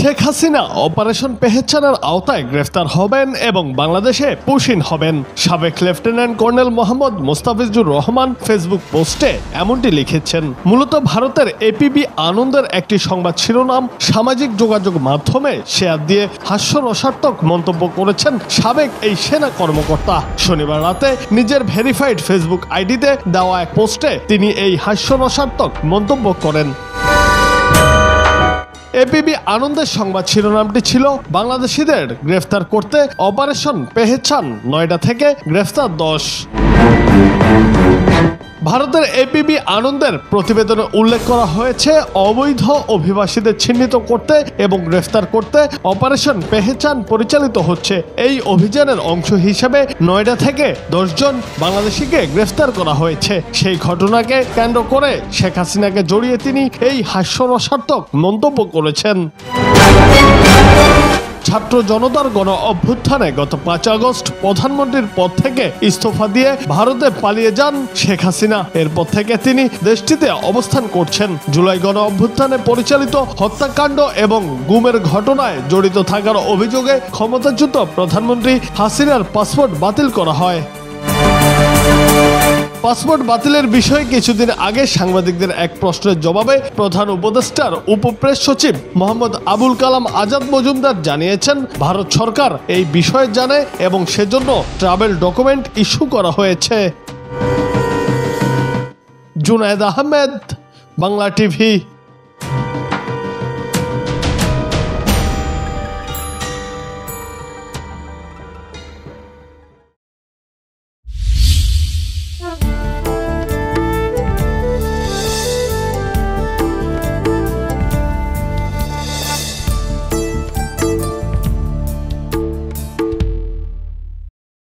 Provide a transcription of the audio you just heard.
Sheikh Hasina operation পেহেচানের আওতায় গ্রেফতার হবেন এবং বাংলাদেশে পুশিন হবেন। সাবেক lieutenant colonel Mohammad Mostafizur Rahman Facebook পোস্টে এমনটি লিখেছেন। মূলত ভারতের এপিবি আনন্দের একটি সংবাদ শিরোনাম সামাজিক যোগাযোগ মাধ্যমে শেয়ার দিয়ে হাস্যরসাত্মক মন্তব্য করেছেন সাবেক এই সেনা কর্মকর্তা। শনিবার রাতে নিজের ভেরিফাইড ফেসবুক আইডিতে দেওয়া এক পোস্টে তিনি এই হাস্যরসাত্মক মন্তব্য করেন। এপিবি আনন্দের সংবাদ শিরোনামটি ছিল বাংলাদেশিদের গ্রেফতার করতে অপারেশন পেহেচান, নয়ডা থেকে গ্রেফতার 10। ভারতের এপিবি আনন্দের প্রতিবেদনে উল্লেখ করা হয়েছে, অবৈধ অভিবাসীদের চিহ্নিত করতে এবং গ্রেফতার করতে অপারেশন পেহেচান পরিচালিত হচ্ছে। এই অভিযানের অংশ হিসেবে নয়ডা থেকে 10 জন বাংলাদেশিকে গ্রেফতার করা হয়েছে। সেই ঘটনাকে কেন্দ্র করে শেখ হাসিনাকে জড়িয়ে তিনি এই হাস্যরসাত্মক মন্তব্য করেছেন। ছাত্র জনতার গণ অভ্যুত্থানে গত 5 আগস্ট প্রধানমন্ত্রীর পদ থেকে ইস্তফা দিয়ে ভারতে পালিয়ে যান শেখ হাসিনা। এরপর থেকে তিনি দেশটিতে অবস্থান করছেন। জুলাই গণ অভ্যুত্থানে পরিচালিত হত্যাকাণ্ড এবং গুমের ঘটনায় জড়িত থাকার অভিযোগে ক্ষমতাচ্যুত প্রধানমন্ত্রী হাসিনার পাসপোর্ট বাতিল করা হয়। পাসপোর্ট বাতিলের বিষয়ে কিছুদিন আগে সাংবাদিকদের এক প্রশ্নের জবাবে প্রধান উপদেষ্টার উপপ্রেস সচিব মোহাম্মদ আবুল কালাম আজাদ মজুমদার জানিয়েছেন, ভারত সরকার এই বিষয়ে জানে এবং সেজন্য ট্রাভেল ডকুমেন্ট ইস্যু করা হয়েছে। জুনায়েদ আহমেদ, বাংলা টিভি।